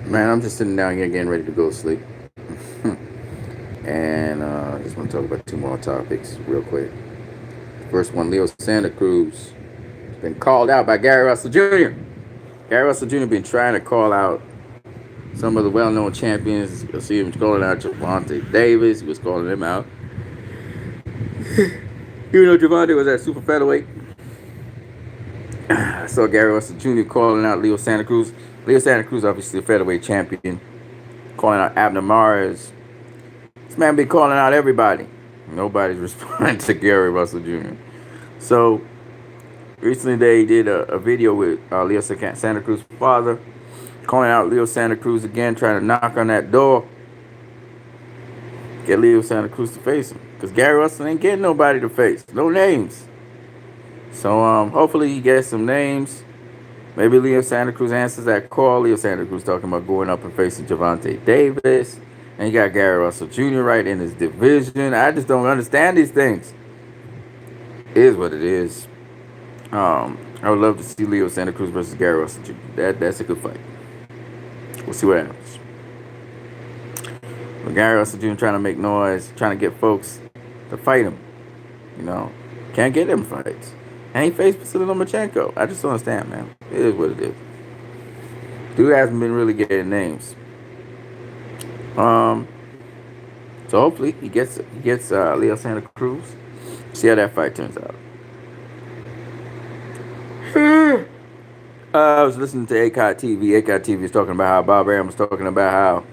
Man, I'm just sitting down here getting ready to go to sleep. And I just want to talk about two more topics real quick. First one, Leo Santa Cruz has been called out by Gary Russell Jr. Gary Russell Jr. been trying to call out some of the well-known champions. You'll see him calling out Javante Davis. He was calling him out. Even though Javante was at super featherweight, I saw Gary Russell Jr. calling out Leo Santa Cruz. Leo Santa Cruz, obviously a featherweight champion, calling out Abner Mares. This man been calling out everybody. Nobody's responding to Gary Russell Jr. So recently they did a video with Leo Santa Cruz's father, calling out Leo Santa Cruz again, trying to knock on that door, get Leo Santa Cruz to face him. Because Gary Russell ain't getting nobody to face. No names. So hopefully he gets some names. Maybe Leo Santa Cruz answers that call. Leo Santa Cruz talking about going up and facing Javante Davis. And you got Gary Russell Jr. right in his division. I just don't understand these things. It is what it is. I would love to see Leo Santa Cruz versus Gary Russell Jr. That's a good fight. We'll see what happens. But Gary Russell Jr. trying to make noise, trying to get folks to fight him. You know, can't get them fights. And he faced Vasily Lomachenko. I just don't understand, man. It is what it is. Dude hasn't been really getting names. Um, so hopefully he gets Leo Santa Cruz. See how that fight turns out. I was listening to ACOT TV. ACOT TV was talking about how Bob Arum was talking about how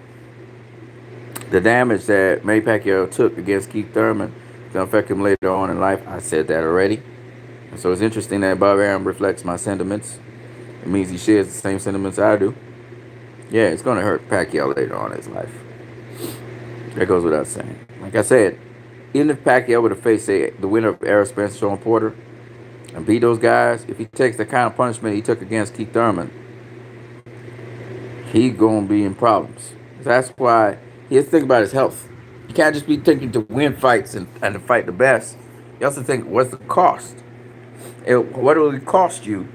the damage that Manny Pacquiao took against Keith Thurman is going to affect him later on in life. I said that already. And so it's interesting that Bob Arum reflects my sentiments. It means he shares the same sentiments I do. Yeah, it's going to hurt Pacquiao later on in his life. That goes without saying. Like I said, even if Pacquiao were to face, say, the winner of Errol Spence, Sean Porter, and beat those guys, if he takes the kind of punishment he took against Keith Thurman, he's going to be in problems. That's why he has to think about his health. You can't just be thinking to win fights and to fight the best. You also think, what's the cost? What will it cost you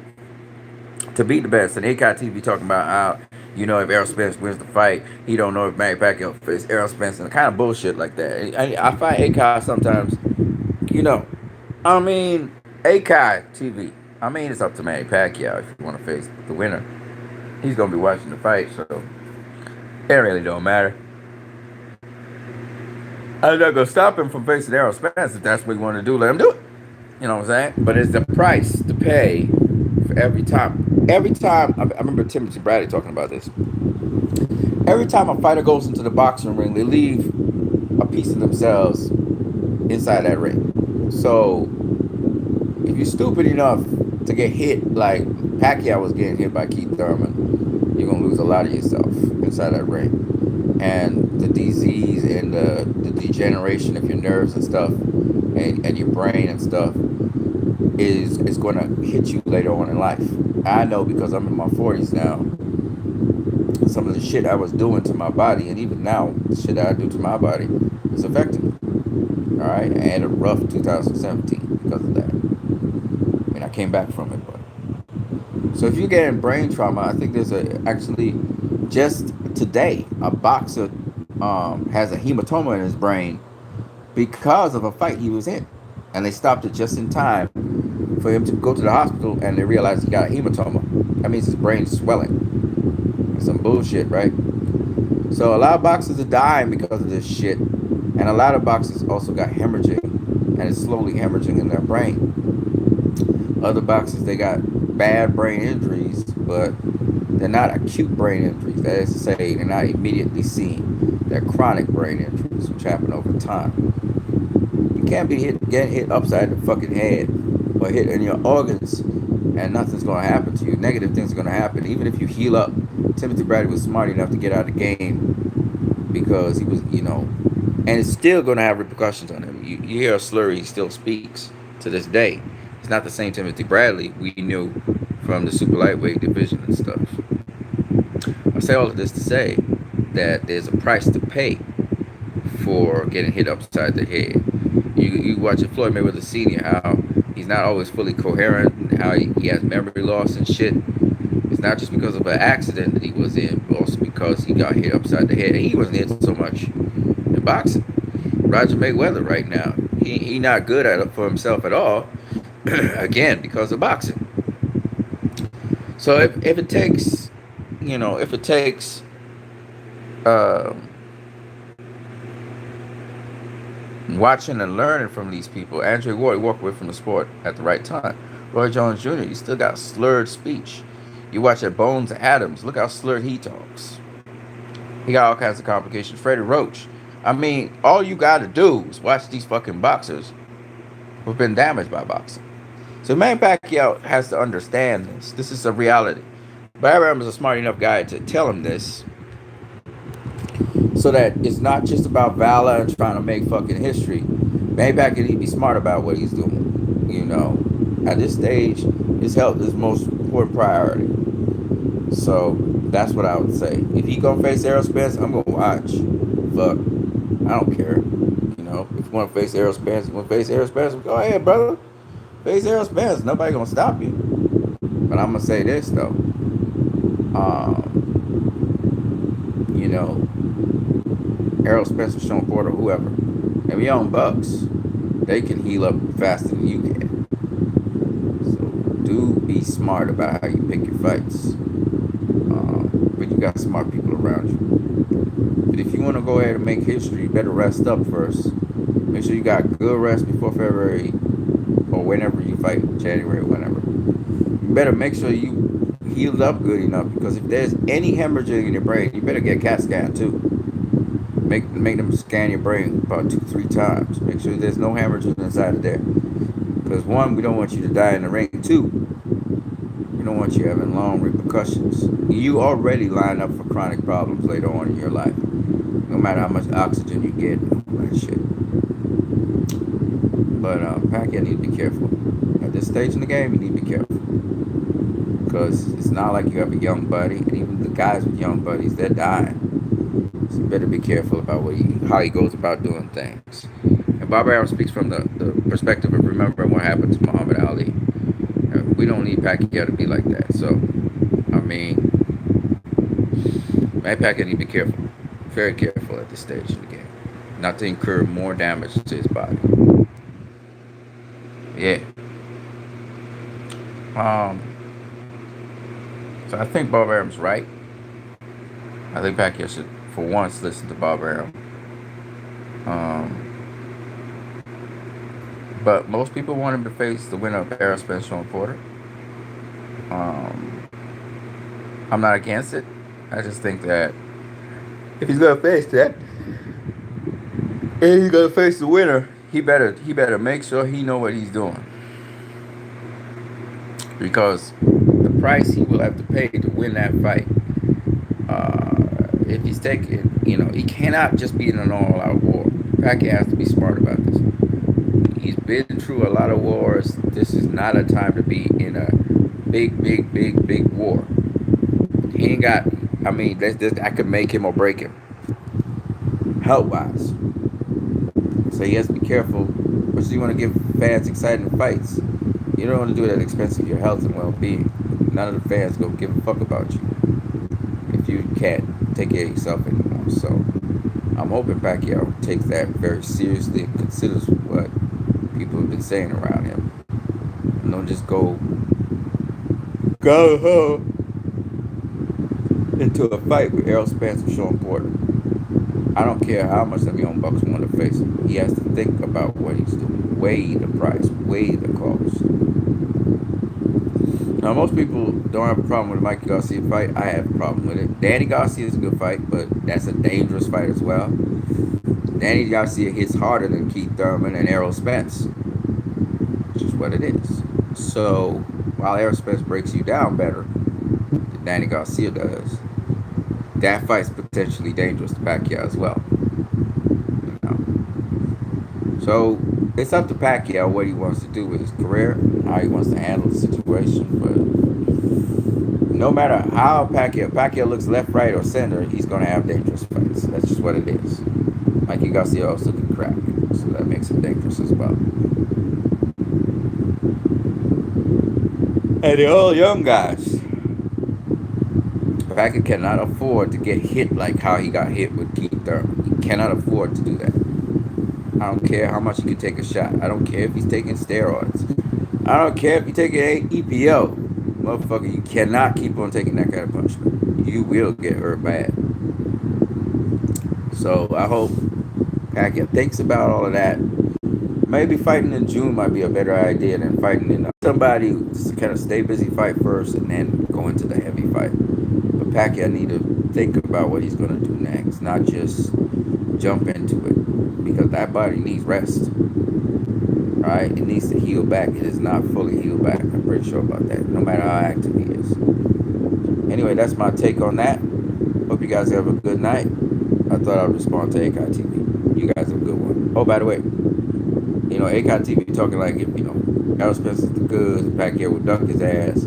to beat the best? And ACOT TV talking about how, if Errol Spence wins the fight, he don't know if Manny Pacquiao faces Errol Spence and kind of bullshit like that. I find ACOT sometimes, you know, I mean, ACOT TV. I mean, it's up to Manny Pacquiao if you want to face the winner. He's going to be watching the fight, so it really don't matter. I'm not going to stop him from facing Errol Spence. If that's what he want to do, let him do it. You know what I'm saying? But it's the price to pay for every time. Every time, I remember Timothy Bradley talking about this. Every time a fighter goes into the boxing ring, they leave a piece of themselves inside that ring. So if you're stupid enough to get hit like Pacquiao was getting hit by Keith Thurman, you're gonna lose a lot of yourself inside that ring. And the disease and the degeneration of your nerves and stuff and your brain and stuff is gonna hit you later on in life. I know because I'm in my 40s now. Some of the shit I was doing to my body, and even now, the shit that I do to my body, is affecting me. All right, I had a rough 2017 because of that. I mean, I came back from it, but so if you're getting brain trauma, I think there's actually just today a boxer has a hematoma in his brain because of a fight he was in, and they stopped it just in time for him to go to the hospital, and they realized he got a hematoma. That means his brain's swelling. Some bullshit, right? So a lot of boxers are dying because of this shit, and a lot of boxers also got hemorrhaging, and it's slowly hemorrhaging in their brain. Other boxers, they got bad brain injuries, but they're not acute brain injuries. That is to say, they're not immediately seen. They're chronic brain injuries, which happen over time. You can't be getting hit upside the fucking head or hit in your organs, and nothing's going to happen to you. Negative things are going to happen, even if you heal up. Timothy Bradley was smart enough to get out of the game because he was, and it's still going to have repercussions on him. You hear a slur, he still speaks to this day. It's not the same Timothy Bradley we knew from the super lightweight division and stuff. I say all of this to say that there's a price to pay for getting hit upside the head. You watch Floyd Mayweather Sr., how he's not always fully coherent, and how he has memory loss and shit. It's not just because of an accident that he was in, but also because he got hit upside the head. And he wasn't hit so much in boxing. Roger Mayweather right now, he not good at it for himself at all. Again, because of boxing. So if it takes, if it takes, um, watching and learning from these people, Andre Ward walked away from the sport at the right time. Roy Jones Jr., he still got slurred speech. You watch at Bones Adams, look how slurred he talks. He got all kinds of complications. Freddie Roach. I mean, all you got to do is watch these fucking boxers who've been damaged by boxing. So Manny Pacquiao has to understand this. This is a reality. But Abraham is a smart enough guy to tell him this, so that it's not just about valor and trying to make fucking history. Manny Pacquiao need to be smart about what he's doing. At this stage, his health is most important priority. So that's what I would say. If he gonna face Errol Spence, I'm gonna watch. Fuck, I don't care. If you want to face Errol Spence, go ahead, brother. Face Errol Spence. Nobody gonna stop you. But I'm gonna say this though. You know, Errol Spence or Sean Porter, whoever, and young bucks, they can heal up faster than you can. So do be smart about how you pick your fights. But you got smart people around you. But if you want to go ahead and make history, you better rest up first. Make sure you got good rest before February or whenever you fight, January or whenever. You better make sure you healed up good enough, because if there's any hemorrhaging in your brain, you better get a CAT scan too. Make them scan your brain about 2-3 times. Make sure there's no hemorrhaging inside of there. Because one, we don't want you to die in the ring. Two, we don't want you having long repercussions. You already line up for chronic problems later on in your life, no matter how much oxygen you get and all that shit. But Pacquiao need to be careful. At this stage in the game, you need to be careful. Because it's not like you have a young buddy, and even the guys with young buddies, they're dying. So you better be careful about how he goes about doing things. And Bob Arum speaks from the perspective of remembering what happened to Muhammad Ali. We don't need Pacquiao to be like that. So, I mean, Pacquiao need to be careful, very careful at this stage in the game, not to incur more damage to his body. Yeah. So I think Bob Arum's right. I think Pacquiao should, for once, listen to Bob Arum. But most people want him to face the winner of Errol Spence, Sean Porter. I'm not against it. I just think that if he's gonna face that, and he's gonna face the winner, he better make sure he know what he's doing, because the price he will have to pay to win that fight, if he's taking, he cannot just be in an all-out war. Pacquiao has to be smart about this. He's been through a lot of wars. This is not a time to be in a big war. He ain't got. I mean, that could make him or break him, health-wise. So he has to be careful. But you want to give fans exciting fights. You don't want to do it at the expense of your health and well-being. None of the fans gonna give a fuck about you if you can't take care of yourself anymore. So I'm hoping Pacquiao takes that very seriously and considers what people have been saying around him, and don't just go into a fight with Errol Spence or Sean Porter. I don't care how much them young bucks want to face him. He has to think about what he's doing. Weigh the price, weigh the cost. Now, most people don't have a problem with the Mikey Garcia fight. I have a problem with it. Danny Garcia is a good fight, but that's a dangerous fight as well. Danny Garcia hits harder than Keith Thurman and Errol Spence, which is what it is. So, while Errol Spence breaks you down better than Danny Garcia does, that fight's potentially dangerous to Pacquiao as well. So, it's up to Pacquiao what he wants to do with his career, how he wants to handle the situation. But no matter how Pacquiao looks left, right, or center, he's going to have dangerous fights. That's just what it is. Mikey Garcia also can crack, so that makes it dangerous as well. And they're all young guys. Pacquiao cannot afford to get hit like how he got hit with Keith Thurman. He cannot afford to do that. I don't care how much he can take a shot. I don't care if he's taking steroids. I don't care if you take an EPO. Motherfucker, you cannot keep on taking that kind of punishment. You will get hurt bad. So I hope Pacquiao thinks about all of that. Maybe fighting in June might be a better idea than fighting in somebody to kind of stay busy, fight first, and then go into the heavy fight. But Pacquiao need to think about what he's going to do next, not just jump into it, because that body needs rest. Right? It needs to heal back. It is not fully healed back. I'm pretty sure about that, no matter how active he is. Anyway, that's my take on that. Hope you guys have a good night. I thought I'd respond to ACOT TV. You guys have a good one. Oh, by the way, ACOT TV talking like if, Errol Spencer's the goods, Pacquiao would duck his ass.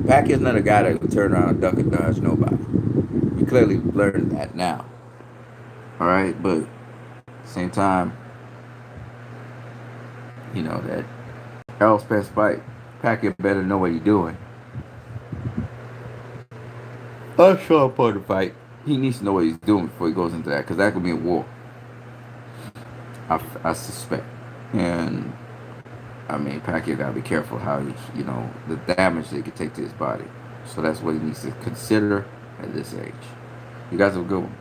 Pacquiao's not a guy that would turn around and duck and dodge nobody. We clearly learned that now. All right, but at the same time, that Errol Spence fight, Pacquiao better know what he's doing. Let's show up on the fight. He needs to know what he's doing before he goes into that, because that could be a war. I suspect. And Pacquiao gotta be careful how he, the damage they could take to his body. So that's what he needs to consider at this age. You guys have a good one.